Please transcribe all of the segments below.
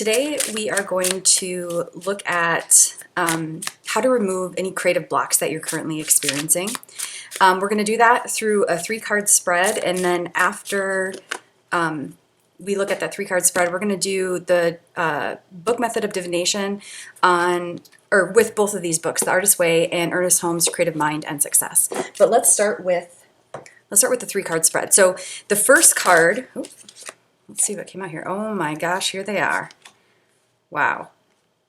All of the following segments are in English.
Today we are going to look at how to remove any creative blocks that you're currently experiencing. We're going to do that through a 3-card spread, and then after we look at that 3-card spread, we're going to do the book method of divination with both of these books, The Artist's Way and Ernest Holmes' Creative Mind and Success. But let's start with the 3-card spread. So the first card, let's see what came out here. Oh my gosh, here they are. Wow.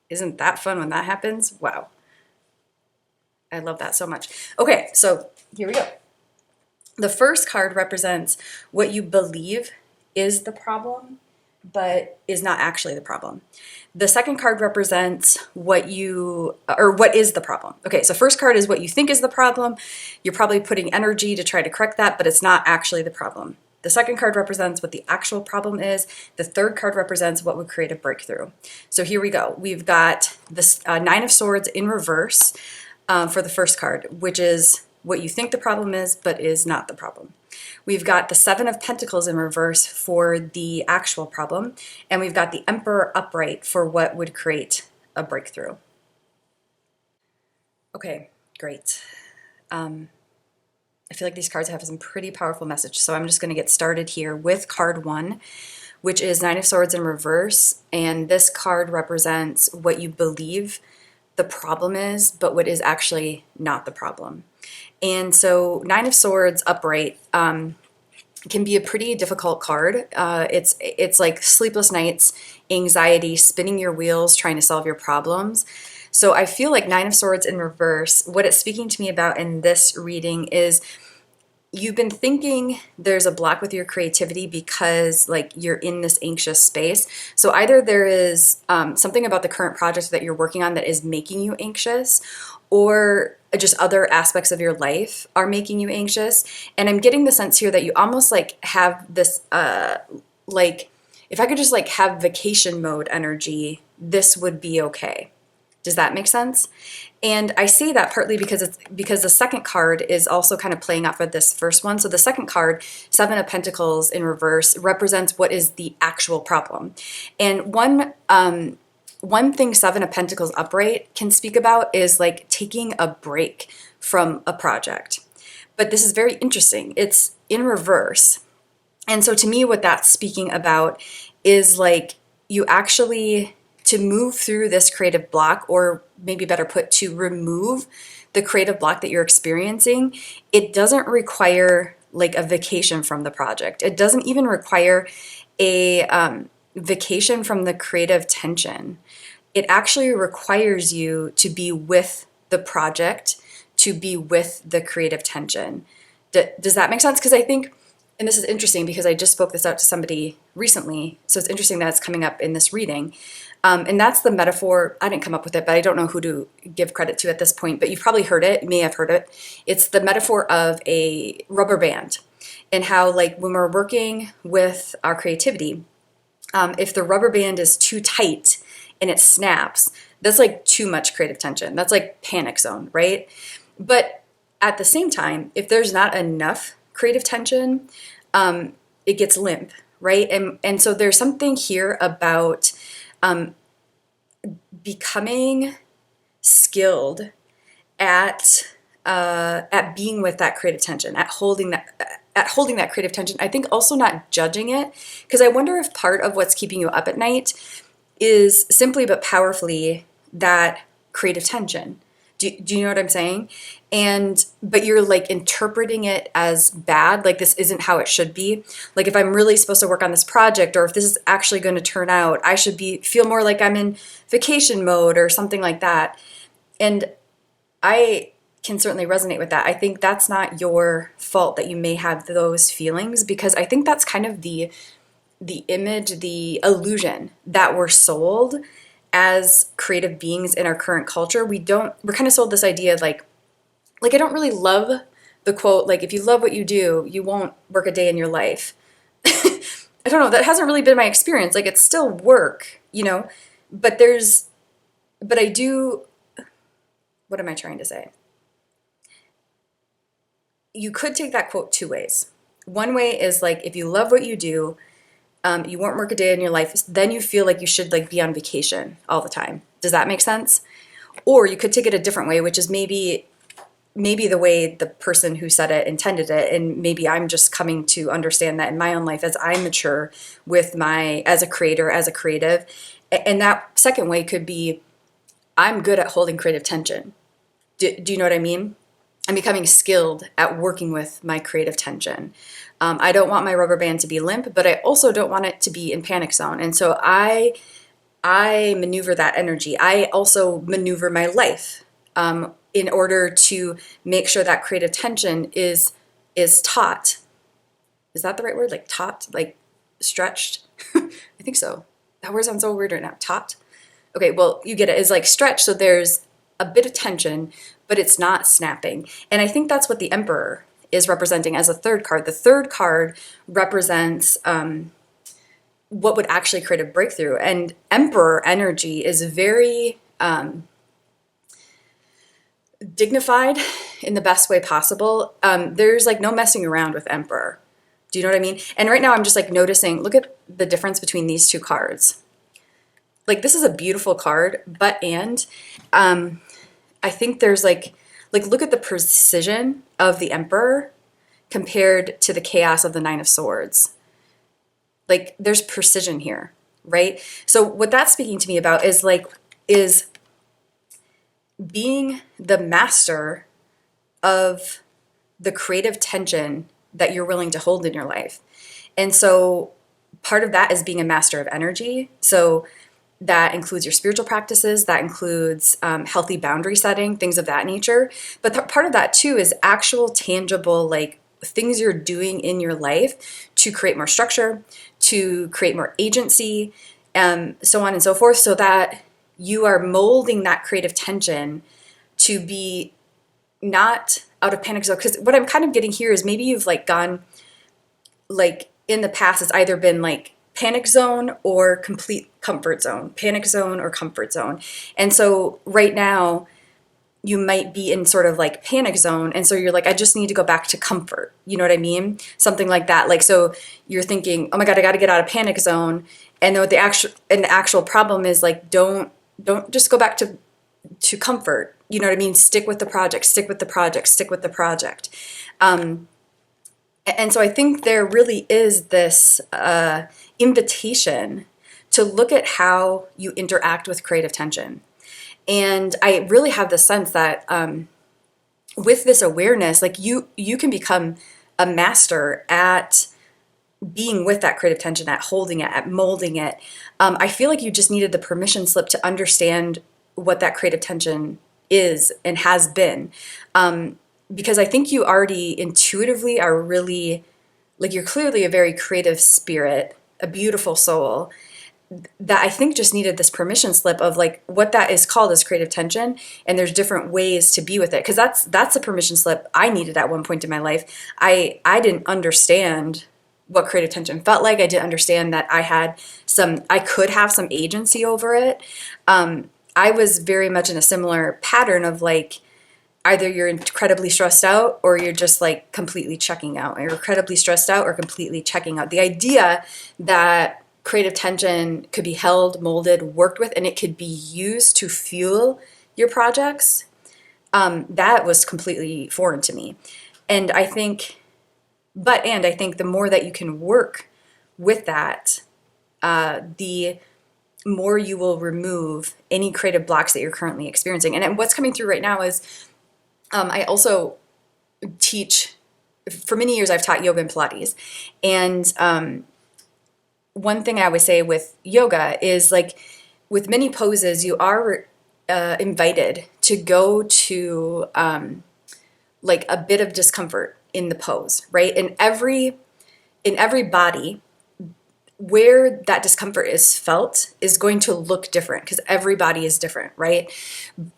Isn't that fun when that happens? Wow. I love that so much. Okay, so here we go. The first card represents what you believe is the problem, but is not actually the problem. The second card represents what is the problem. Okay, so first card is what you think is the problem. You're probably putting energy to try to correct that, but it's not actually the problem. The second card represents what the actual problem is. The third card represents what would create a breakthrough. So here we go. We've got this 9 of Swords in reverse for the first card, which is what you think the problem is, but is not the problem. We've got the 7 of Pentacles in reverse for the actual problem, and we've got the Emperor upright for what would create a breakthrough. Okay, great. I feel like these cards have some pretty powerful message, so I'm just going to get started here with card 1, which is 9 of Swords in reverse, and this card represents what you believe the problem is, but what is actually not the problem. And so 9 of Swords upright can be a pretty difficult card. It's like sleepless nights, anxiety, spinning your wheels, trying to solve your problems. So I feel like 9 of Swords in reverse, what it's speaking to me about in this reading is you've been thinking there's a block with your creativity because like you're in this anxious space. So either there is something about the current project that you're working on that is making you anxious, or just other aspects of your life are making you anxious. And I'm getting the sense here that you almost like have this like, if I could just like have vacation mode energy, this would be okay. Does that make sense? And I say that partly because the second card is also kind of playing off of this first one. So the second card, 7 of Pentacles in reverse, represents what is the actual problem. And one thing 7 of Pentacles upright can speak about is like taking a break from a project. But this is very interesting. It's in reverse. And so to me, what that's speaking about is like you actually, to move through this creative block, or maybe better put, to remove the creative block that you're experiencing, it doesn't require like a vacation from the project. It doesn't even require a vacation from the creative tension. It actually requires you to be with the project, to be with the creative tension. Does that make sense? Because I think, and this is interesting because I just spoke this out to somebody recently, so it's interesting that it's coming up in this reading. And that's the metaphor. I didn't come up with it, but I don't know who to give credit to at this point, but you've probably heard it. You may have heard it. It's the metaphor of a rubber band, and how like when we're working with our creativity, if the rubber band is too tight and it snaps, that's like too much creative tension. That's like panic zone, right? But at the same time, if there's not enough creative tension, it gets limp, right? And so there's something here about becoming skilled at being with that creative tension, at holding that creative tension. I think also not judging it, because I wonder if part of what's keeping you up at night is simply but powerfully that creative tension. Do you know what I'm saying? But you're like interpreting it as bad, like this isn't how it should be. Like if I'm really supposed to work on this project, or if this is actually going to turn out, I should feel more like I'm in vacation mode or something like that. And I can certainly resonate with that. I think that's not your fault that you may have those feelings, because I think that's kind of the image, the illusion that we're sold as creative beings in our current culture. We're kind of sold this idea like I don't really love the quote, like if you love what you do, you won't work a day in your life. I don't know, that hasn't really been my experience. Like it's still work, but I do, what am I trying to say? You could take that quote 2 ways. One way is like, if you love what you do, You won't work a day in your life. Then you feel like you should like be on vacation all the time. Does that make sense? Or you could take it a different way, which is maybe the way the person who said it intended it, and maybe I'm just coming to understand that in my own life as I mature with as a creator, as a creative. And that second way could be, I'm good at holding creative tension. Do you know what I mean? I'm becoming skilled at working with my creative tension. I don't want my rubber band to be limp, but I also don't want it to be in panic zone. And so I maneuver that energy. I also maneuver my life in order to make sure that creative tension is taught. Is that the right word? Like taught, like stretched? I think so. That word sounds so weird right now. Taught? Okay, well, you get it. It's like stretched, so there's a bit of tension, but it's not snapping. And I think that's what the Emperor is representing as a third card. The third card represents what would actually create a breakthrough. And Emperor energy is very dignified in the best way possible. There's like no messing around with Emperor. Do you know what I mean? And right now I'm just like noticing, look at the difference between these two cards. Like this is a beautiful card, but I think there's like look at the precision of the Emperor compared to the chaos of the Nine of Swords. Like there's precision here, right? So what that's speaking to me about is being the master of the creative tension that you're willing to hold in your life. And so part of that is being a master of energy. So that includes your spiritual practices, that includes healthy boundary setting, things of that nature. But part of that too is actual tangible, like things you're doing in your life to create more structure, to create more agency, so on and so forth, so that you are molding that creative tension to be not out of panic zone. Because what I'm kind of getting here is maybe you've like gone, like in the past, it's either been like panic zone or complete comfort zone, panic zone or comfort zone. And so right now you might be in sort of like panic zone. And so you're like, I just need to go back to comfort. You know what I mean? Something like that. Like, so you're thinking, oh my God, I got to get out of panic zone. And then the actual problem is like, don't just go back to comfort. You know what I mean? Stick with the project, stick with the project, stick with the project. And so I think there really is this invitation to look at how you interact with creative tension. And I really have the sense that with this awareness, like you can become a master at being with that creative tension, at holding it, at molding it. I feel like you just needed the permission slip to understand what that creative tension is and has been. Because I think you already intuitively are really, like you're clearly a very creative spirit, a beautiful soul, that I think just needed this permission slip of like what that is called is creative tension, and there's different ways to be with it. Because that's a permission slip I needed at one point in my life. I didn't understand what creative tension felt like. I didn't understand that I could have some agency over it. I was very much in a similar pattern of like, either you're incredibly stressed out or you're just like completely checking out. You're incredibly stressed out or completely checking out. The idea that creative tension could be held, molded, worked with, and it could be used to fuel your projects, that was completely foreign to me. And I think the more that you can work with that, the more you will remove any creative blocks that you're currently experiencing. And what's coming through right now is I also teach, for many years I've taught yoga and Pilates. And one thing I would say with yoga is like with many poses, you are invited to go to like a bit of discomfort in the pose, right? In every body, where that discomfort is felt is going to look different because every body is different, right?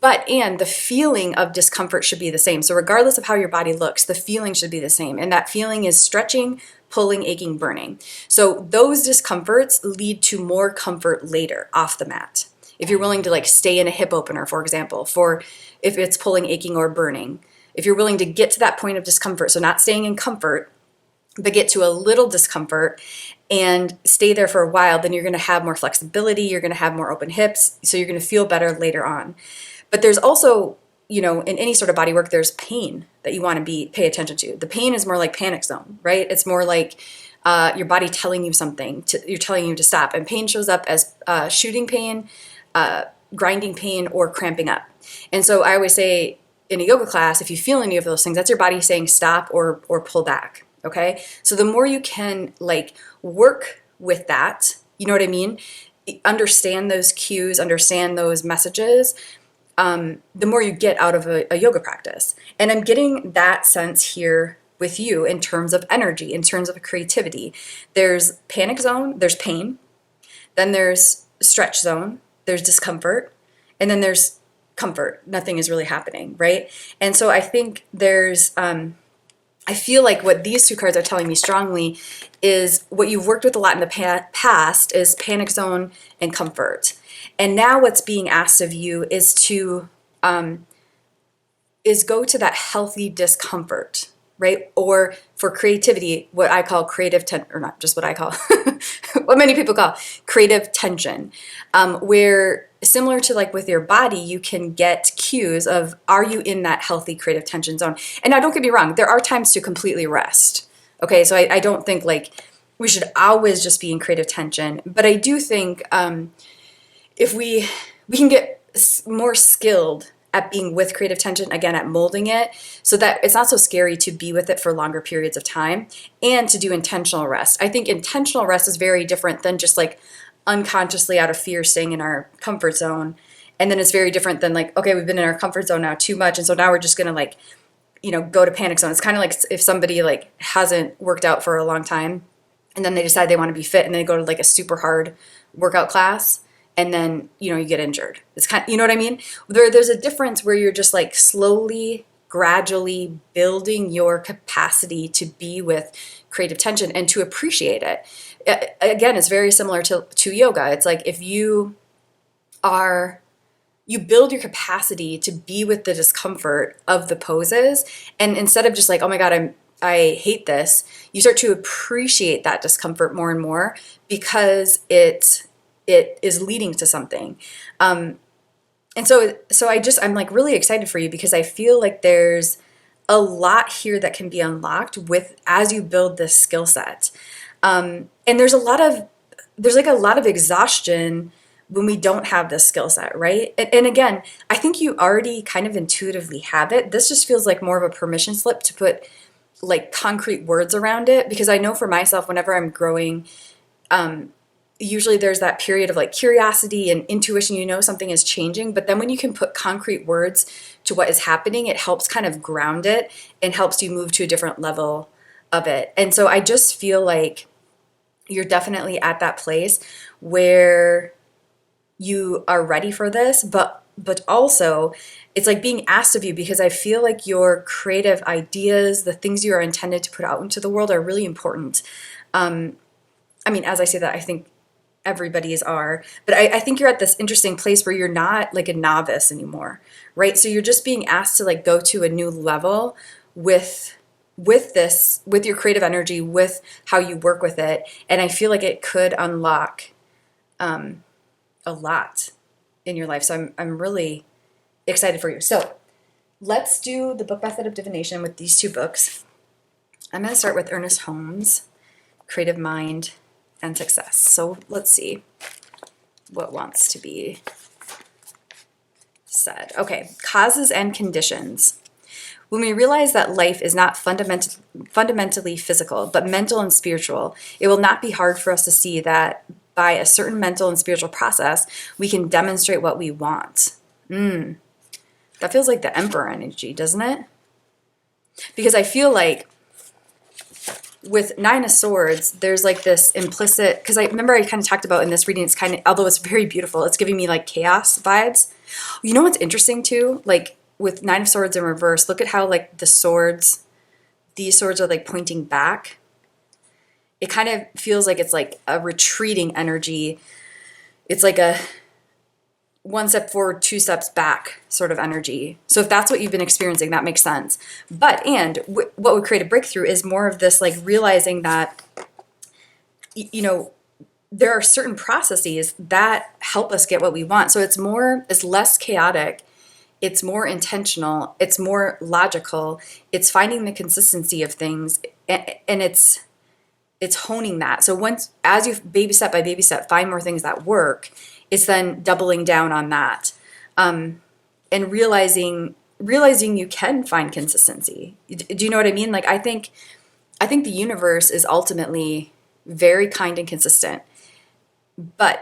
And the feeling of discomfort should be the same. So regardless of how your body looks, the feeling should be the same. And that feeling is stretching, pulling, aching, burning. So those discomforts lead to more comfort later off the mat. If you're willing to like stay in a hip opener, for example, for if it's pulling, aching, or burning, if you're willing to get to that point of discomfort, so not staying in comfort, but get to a little discomfort and stay there for a while, then you're going to have more flexibility, you're going to have more open hips, so you're going to feel better later on. But there's also, in any sort of body work, there's pain that you want to pay attention to. The pain is more like panic zone, right? It's more like your body telling you something, you're telling you to stop. And pain shows up as shooting pain, grinding pain, or cramping up. And so I always say in a yoga class, if you feel any of those things, that's your body saying stop or pull back. Okay. So the more you can work with that, you know what I mean? Understand those cues, understand those messages, the more you get out of a yoga practice. And I'm getting that sense here with you in terms of energy, in terms of creativity. There's panic zone, there's pain, then there's stretch zone, there's discomfort, and then there's comfort. Nothing is really happening, right? And so I think I feel like what these two cards are telling me strongly is what you've worked with a lot in the past is panic zone and comfort. And now what's being asked of you is to go to that healthy discomfort, right? Or for creativity, what I call creative tension, or not just what I call, what many people call creative tension, where similar to with your body, you can get cues of, are you in that healthy creative tension zone? And now don't get me wrong, there are times to completely rest. Okay, so I don't think we should always just be in creative tension, but I do think if we can get more skilled at being with creative tension, again, at molding it so that it's not so scary to be with it for longer periods of time and to do intentional rest. I think intentional rest is very different than just unconsciously out of fear staying in our comfort zone. And then it's very different than okay, we've been in our comfort zone now too much. And so now we're just going to go to panic zone. It's kind of like if somebody hasn't worked out for a long time and then they decide they want to be fit and they go to a super hard workout class. And then, you get injured. It's you know what I mean? There's a difference where you're just slowly, gradually building your capacity to be with creative tension and to appreciate it. Again, it's very similar to yoga. It's if you build your capacity to be with the discomfort of the poses. And instead of just oh my God, I hate this, you start to appreciate that discomfort more and more because it is leading to something. And so I'm really excited for you because I feel there's a lot here that can be unlocked as you build this skill set. And there's a lot of exhaustion when we don't have this skill set, right? And again, I think you already kind of intuitively have it. This just feels like more of a permission slip to put concrete words around it, because I know for myself, whenever I'm growing, usually there's that period of curiosity and intuition, something is changing, but then when you can put concrete words to what is happening, it helps kind of ground it and helps you move to a different level of it. And so I just feel you're definitely at that place where you are ready for this, but also it's being asked of you, because I feel your creative ideas, the things you are intended to put out into the world, are really important. As I say that, I think everybody's are, but I think you're at this interesting place where you're not a novice anymore, right? So you're just being asked to go to a new level with your creative energy, with how you work with it. And I feel it could unlock a lot in your life. So I'm really excited for you. So let's do the book method of divination with these two books. I'm going to start with Ernest Holmes, Creative Mind and Success. So let's see what wants to be said. Okay, causes and conditions. When we realize that life is not fundamentally physical, but mental and spiritual, it will not be hard for us to see that by a certain mental and spiritual process, we can demonstrate what we want. That feels like the Emperor energy, doesn't it? Because I feel with Nine of Swords, there's this implicit, because I remember I kind of talked about in this reading, it's kind of, although it's very beautiful, it's giving me chaos vibes. You know what's interesting too? With Nine of Swords in reverse, look at how these swords are pointing back. It kind of feels it's a retreating energy. It's one step forward, two steps back sort of energy. So if that's what you've been experiencing, that makes sense. But, what would create a breakthrough is more of this, like realizing that, there are certain processes that help us get what we want. So it's less chaotic. It's more intentional. It's more logical. It's finding the consistency of things, and it's honing that. So as you baby step by baby step find more things that work, it's then doubling down on that, and realizing you can find consistency. Do you know what I mean? Like I think the universe is ultimately very kind and consistent,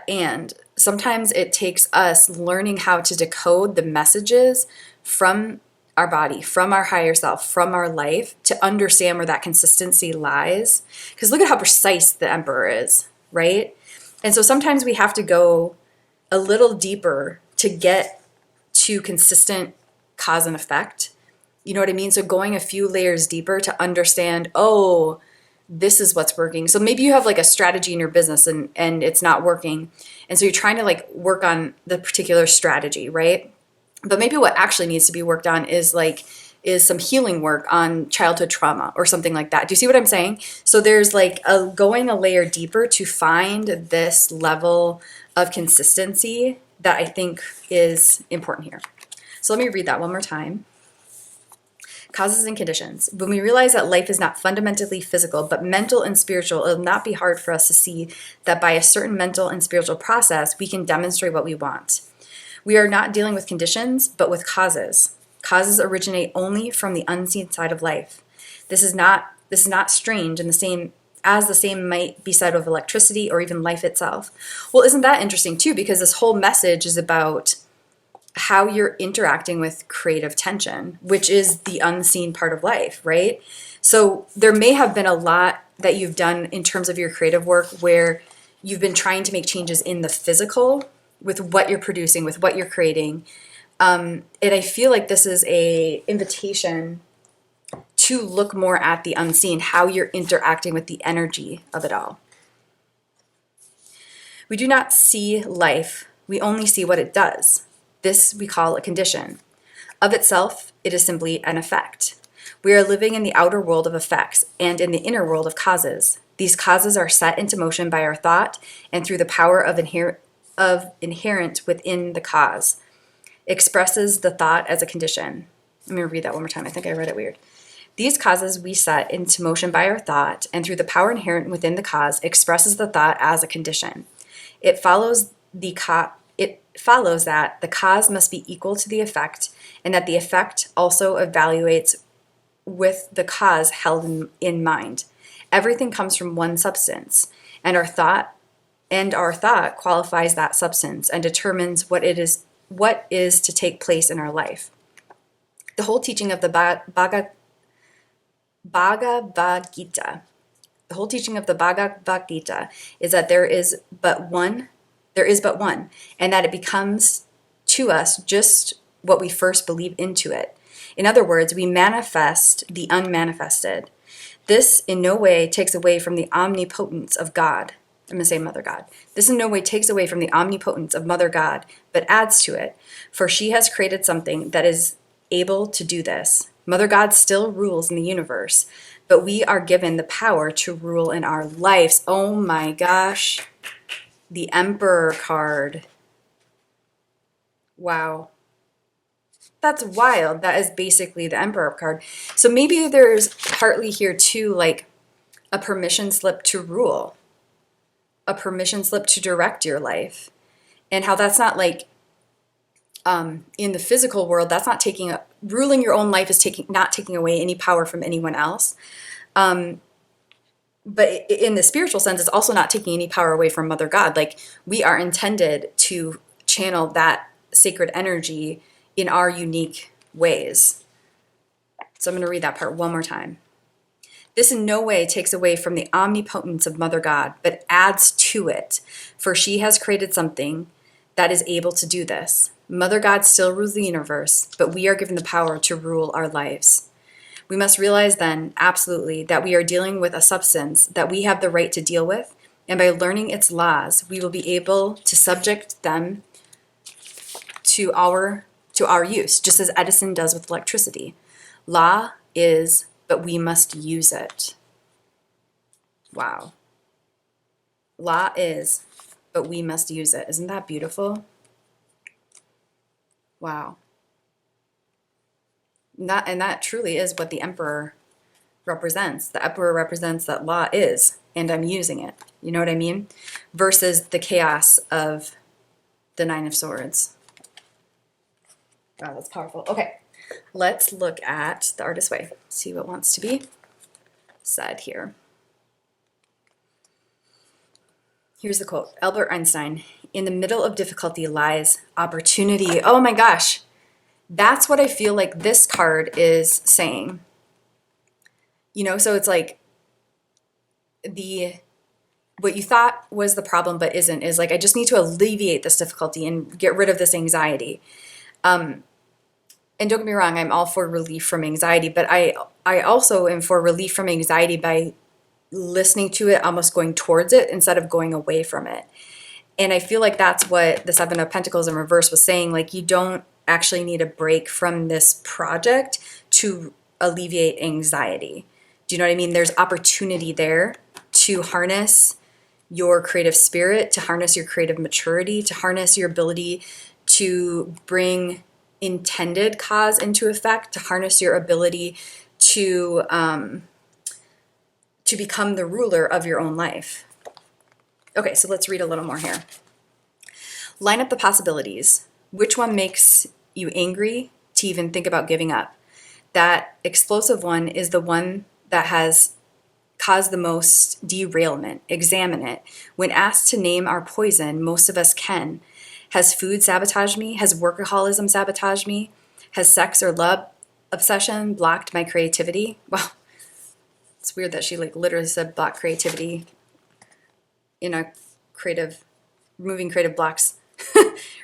and sometimes it takes us learning how to decode the messages from our body, from our higher self, from our life, to understand where that consistency lies. Because look at how precise the emperor is, right? And so sometimes we have to go a little deeper to get to consistent cause and effect. You know what I mean? So going a few layers deeper to understand, oh, this is what's working. So maybe you have like a strategy in your business and it's not working. And so you're trying to like work on the particular strategy, right? But maybe what actually needs to be worked on is some healing work on childhood trauma or something like that. Do you see what I'm saying? So there's like going a layer deeper to find this level of consistency that I think is important here. So let me read that one more time. Causes and conditions. When we realize that life is not fundamentally physical, but mental and spiritual, it will not be hard for us to see that by a certain mental and spiritual process, we can demonstrate what we want. We are not dealing with conditions, but with causes. Causes originate only from the unseen side of life. This is not strange in the same might be said of electricity or even life itself. Well, isn't that interesting too? Because this whole message is about how you're interacting with creative tension, which is the unseen part of life, right? So there may have been a lot that you've done in terms of your creative work where you've been trying to make changes in the physical with what you're producing, with what you're creating. And I feel like this is an invitation to look more at the unseen, how you're interacting with the energy of it all. We do not see life, we only see what it does. This we call a condition. Of itself, it is simply an effect. We are living in the outer world of effects and in the inner world of causes. These causes are set into motion by our thought and through the power of inherent within the cause. Expresses the thought as a condition. Let me read that one more time. I think I read it weird. These causes we set into motion by our thought and through the power inherent within the cause expresses the thought as a condition. It follows that the cause must be equal to the effect and that the effect also evaluates with the cause held in mind. Everything comes from one substance, and our thought qualifies that substance and determines what is to take place in our life. The whole teaching of the Bhagavad Gita. The whole teaching of the Bhagavad Gita is that there is but one, and that it becomes to us just what we first believe into it. In other words, we manifest the unmanifested. This in no way takes away from the omnipotence of God. I'm going to say Mother God. This in no way takes away from the omnipotence of Mother God, but adds to it, for she has created something that is able to do this. Mother God still rules in the universe, but we are given the power to rule in our lives. Oh my gosh. The Emperor card. Wow. That's wild. That is basically the Emperor card. So maybe there's partly here too, like a permission slip to rule, a permission slip to direct your life, and how that's not like in the physical world, that's not ruling your own life is not taking away any power from anyone else. But in the spiritual sense, it's also not taking any power away from Mother God. Like we are intended to channel that sacred energy in our unique ways. So I'm going to read that part one more time. This in no way takes away from the omnipotence of Mother God, but adds to it, for she has created something that is able to do this. Mother God still rules the universe, but we are given the power to rule our lives. We must realize then, absolutely, that we are dealing with a substance that we have the right to deal with, and by learning its laws, we will be able to subject them to our use, just as Edison does with electricity. Law is, but we must use it. Wow. Law is, but we must use it. Isn't that beautiful? Wow. And that truly is what the emperor represents. The emperor represents that law is, and I'm using it. You know what I mean? Versus the chaos of the Nine of Swords. Wow, that's powerful. Okay, let's look at the Artist's Way. See what wants to be said here. Here's the quote. Albert Einstein, in the middle of difficulty lies opportunity. Oh my gosh. That's what I feel like this card is saying. You know, so it's like what you thought was the problem but isn't, is like, I just need to alleviate this difficulty and get rid of this anxiety. And don't get me wrong, I'm all for relief from anxiety, but I also am for relief from anxiety by listening to it, almost going towards it instead of going away from it. And I feel like that's what the Seven of Pentacles in reverse was saying. Like, you don't actually need a break from this project to alleviate anxiety. Do you know what I mean? There's opportunity there to harness your creative spirit, to harness your creative maturity, to harness your ability to bring intended cause into effect, to harness your ability to become the ruler of your own life. Okay, so let's read a little more here. Line up the possibilities. Which one makes you angry to even think about giving up? That explosive one is the one that has caused the most derailment. Examine it. When asked to name our poison, most of us can. Has food sabotaged me? Has workaholism sabotaged me? Has sex or love obsession blocked my creativity? Well, it's weird that she like literally said block creativity in a removing creative blocks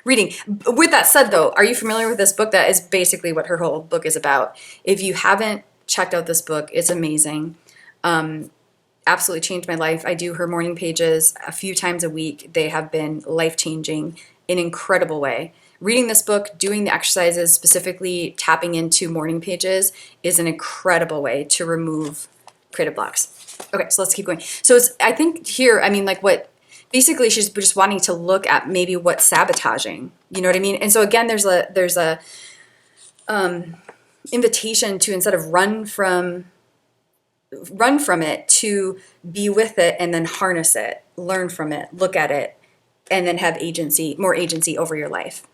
reading. With that said though, are you familiar with this book? That is basically what her whole book is about. If you haven't checked out this book, it's amazing. Absolutely changed my life. I do her morning pages a few times a week. They have been life-changing in an incredible way. Reading this book, doing the exercises, specifically tapping into morning pages, is an incredible way to remove creative blocks. Okay, so let's keep going. So it's, I think here, I mean, like what, basically she's just wanting to look at maybe what's sabotaging, you know what I mean? And so again, there's a invitation to, instead of run from it, to be with it and then harness it, learn from it, look at it, and then have more agency over your life.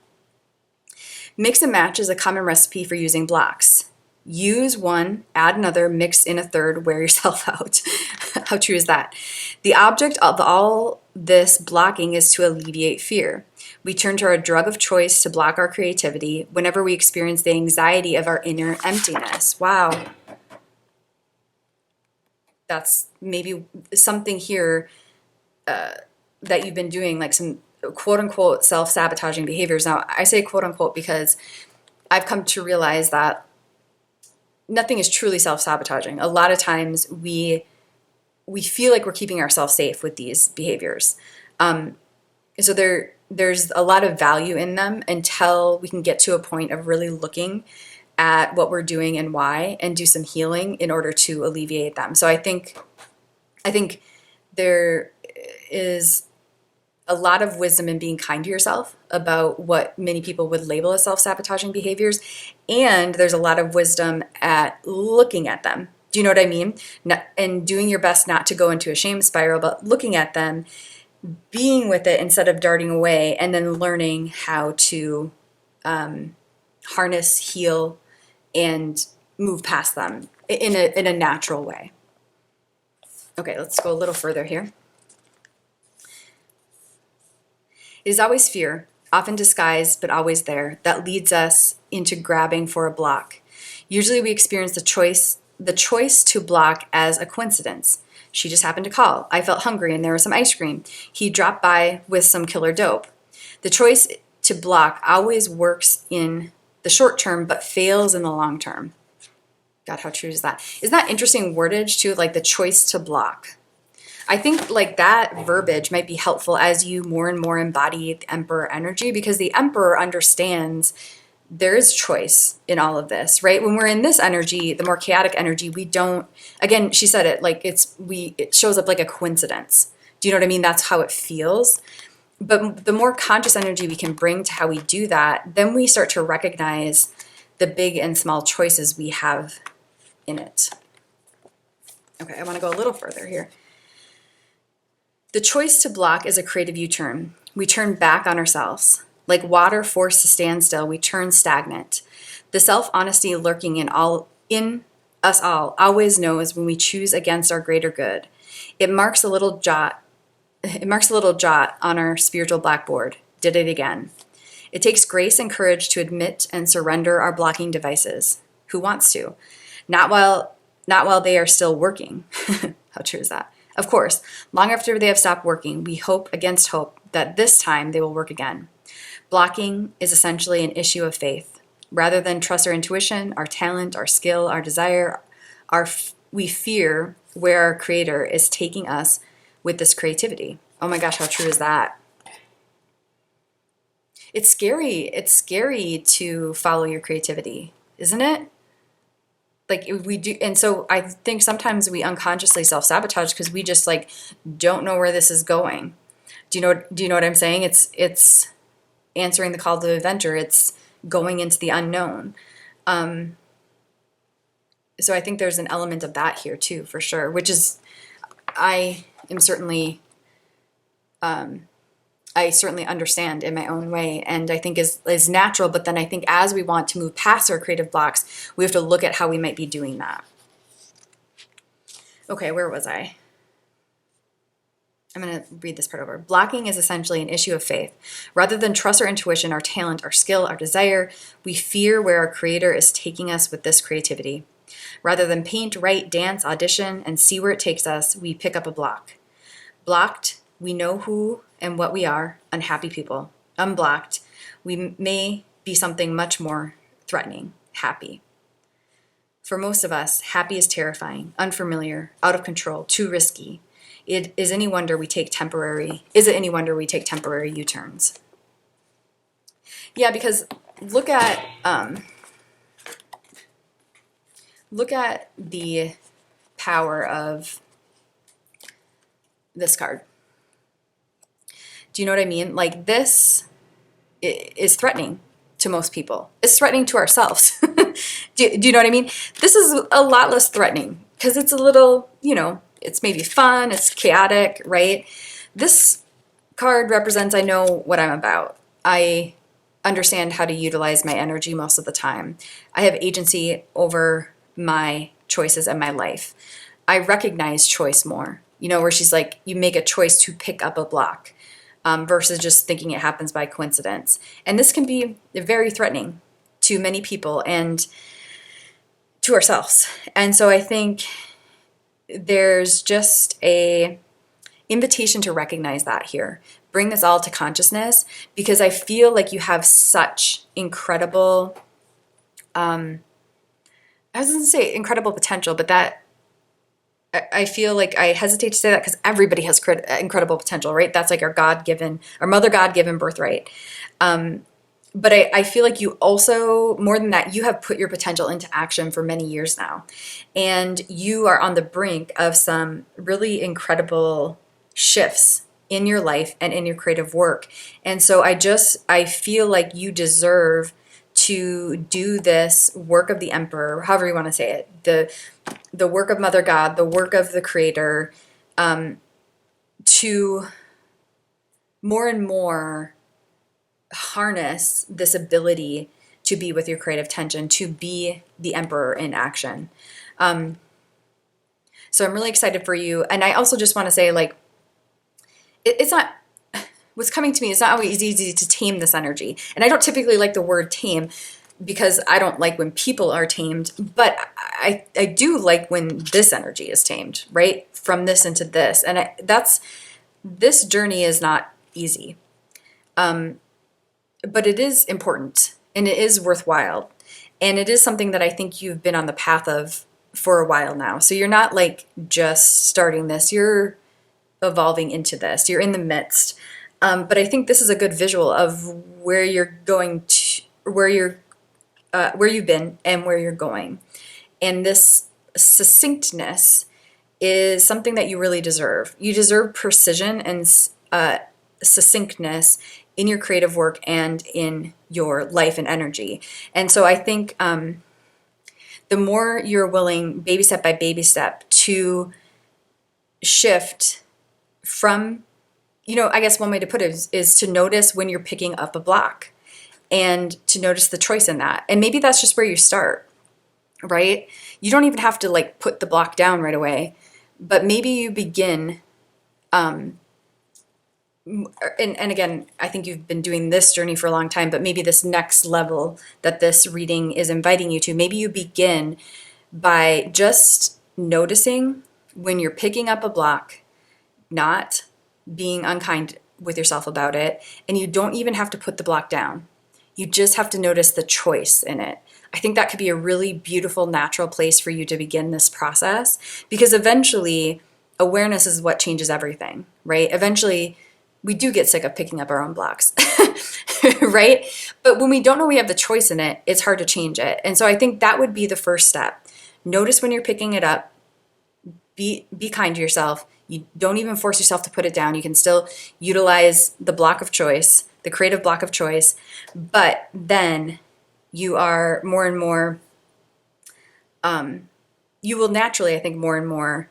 Mix and match is a common recipe for using blocks. Use one, add another, mix in a third, wear yourself out. How true is that? The object of all this blocking is to alleviate fear. We turn to our drug of choice to block our creativity whenever we experience the anxiety of our inner emptiness. Wow. That's maybe something here that you've been doing, like some quote-unquote self-sabotaging behaviors. Now, I say quote-unquote because I've come to realize that nothing is truly self-sabotaging. A lot of times we feel like we're keeping ourselves safe with these behaviors. So there's a lot of value in them until we can get to a point of really looking at what we're doing and why, and do some healing in order to alleviate them. So I think there is a lot of wisdom in being kind to yourself about what many people would label as self-sabotaging behaviors. And there's a lot of wisdom at looking at them. Do you know what I mean? And doing your best not to go into a shame spiral, but looking at them, being with it instead of darting away, and then learning how to harness, heal, and move past them in a natural way. Okay, let's go a little further here. It is always fear, often disguised but always there, that leads us into grabbing for a block. Usually we experience the choice to block as a coincidence. She just happened to call. I felt hungry and there was some ice cream. He dropped by with some killer dope. The choice to block always works in the short term but fails in the long term. God, how true is that? Isn't that interesting wordage too? Like the choice to block. I think like that verbiage might be helpful as you more and more embody the emperor energy, because the emperor understands there is choice in all of this, right? When we're in this energy, the more chaotic energy, we don't, again, she said it like it shows up like a coincidence. Do you know what I mean? That's how it feels. But the more conscious energy we can bring to how we do that, then we start to recognize the big and small choices we have in it. Okay, I want to go a little further here. The choice to block is a creative U-turn. We turn back on ourselves. Like water forced to stand still, we turn stagnant. The self-honesty lurking in us all always knows when we choose against our greater good. It marks a little jot on our spiritual blackboard. Did it again. It takes grace and courage to admit and surrender our blocking devices. Who wants to? Not while they are still working. How true is that? Of course, long after they have stopped working, we hope against hope that this time they will work again. Blocking is essentially an issue of faith. Rather than trust our intuition, our talent, our skill, our desire, we fear where our Creator is taking us with this creativity. Oh my gosh, how true is that? It's scary. It's scary to follow your creativity, isn't it? Like we do, and so I think sometimes we unconsciously self-sabotage because we just like don't know where this is going. Do you know what I'm saying? It's answering the call to adventure. It's going into the unknown. So I think there's an element of that here too, for sure, which is, I certainly understand in my own way, and I think is natural. But then I think as we want to move past our creative blocks, we have to look at how we might be doing that. Okay, where was I? I'm going to read this part over. Blocking is essentially an issue of faith. Rather than trust our intuition, our talent, our skill, our desire, we fear where our Creator is taking us with this creativity. Rather than paint, write, dance, audition, and see where it takes us, we pick up a block. Blocked, we know who and what we are, unhappy people. Unblocked, we may be something much more threatening, happy. For most of us, happy is terrifying, unfamiliar, out of control, too risky. Is it any wonder we take temporary U-turns? Yeah, because look at the power of this card. Do you know what I mean? Like, this is threatening to most people. It's threatening to ourselves. Do you know what I mean? This is a lot less threatening because it's a little, it's maybe fun, it's chaotic, right? This card represents, I know what I'm about. I understand how to utilize my energy most of the time. I have agency over my choices and my life. I recognize choice more, where she's like, you make a choice to pick up a block versus just thinking it happens by coincidence. And this can be very threatening to many people and to ourselves. And so I think there's just a invitation to recognize that here. Bring this all to consciousness, because I feel like you have such incredible, I was going to say incredible potential, but that I feel like I hesitate to say that because everybody has incredible potential, right? That's like our mother God-given birthright. But I feel like you also, more than that, you have put your potential into action for many years now. And you are on the brink of some really incredible shifts in your life and in your creative work. And so I feel like you deserve to do this work of the Emperor, however you want to say it, the work of Mother God, the work of the Creator, to more and more harness this ability to be with your creative tension, to be the Emperor in action. So I'm really excited for you. And I also just want to say, like, it's not, what's coming to me, it's not always easy to tame this energy. And I don't typically like the word tame because I don't like when people are tamed, but I do like when this energy is tamed, right? From this into this. And this journey is not easy. But it is important and it is worthwhile. And it is something that I think you've been on the path of for a while now. So you're not like just starting this. You're evolving into this. You're in the midst. But I think this is a good visual of where you're going to, where you've been and where you're going. And this succinctness is something that you really deserve. You deserve precision and succinctness in your creative work and in your life and energy. And so I think the more you're willing, baby step by baby step, to shift from, I guess one way to put it is to notice when you're picking up a block and to notice the choice in that. And maybe that's just where you start, right? You don't even have to like put the block down right away, but maybe you begin, and again, I think you've been doing this journey for a long time, but maybe this next level that this reading is inviting you to, maybe you begin by just noticing when you're picking up a block, not being unkind with yourself about it, and you don't even have to put the block down. You just have to notice the choice in it. I think that could be a really beautiful, natural place for you to begin this process, because eventually awareness is what changes everything, right? Eventually we do get sick of picking up our own blocks, right? But when we don't know we have the choice in it, it's hard to change it. And so I think that would be the first step. Notice when you're picking it up. Be kind to yourself. You don't even force yourself to put it down. You can still utilize the block of choice, the creative block of choice, but then you are more and more, you will naturally, I think, more and more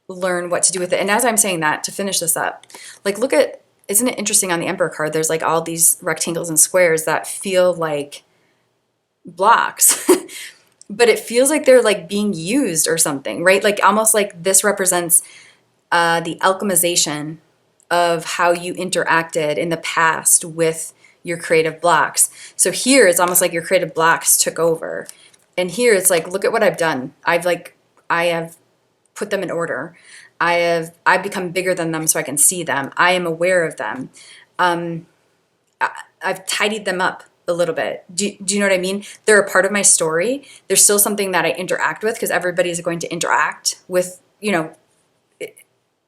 learn what to do with it. And as I'm saying that, to finish this up, like look at, isn't it interesting on the Emperor card, there's like all these rectangles and squares that feel like blocks, but it feels like they're like being used or something, right? Like almost like this represents the alchemization of how you interacted in the past with your creative blocks. So here it's almost like your creative blocks took over. And here it's like, look at what I've done. I have put them in order. I've become bigger than them so I can see them. I am aware of them. I've tidied them up a little bit. Do you know what I mean? They're a part of my story. They're still something that I interact with because everybody is going to interact with,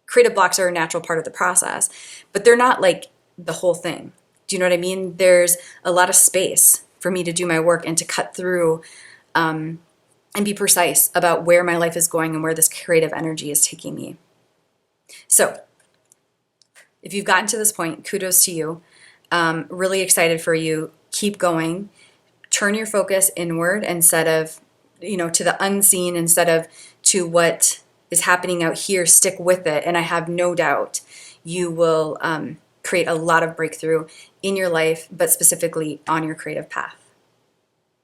creative blocks are a natural part of the process, but they're not like the whole thing. Do you know what I mean? There's a lot of space for me to do my work and to cut through and be precise about where my life is going and where this creative energy is taking me. So if you've gotten to this point, kudos to you. Really excited for you. Keep going. Turn your focus inward instead of, to the unseen, instead of to what is happening out here. Stick with it. And I have no doubt you will create a lot of breakthrough in your life, but specifically on your creative path.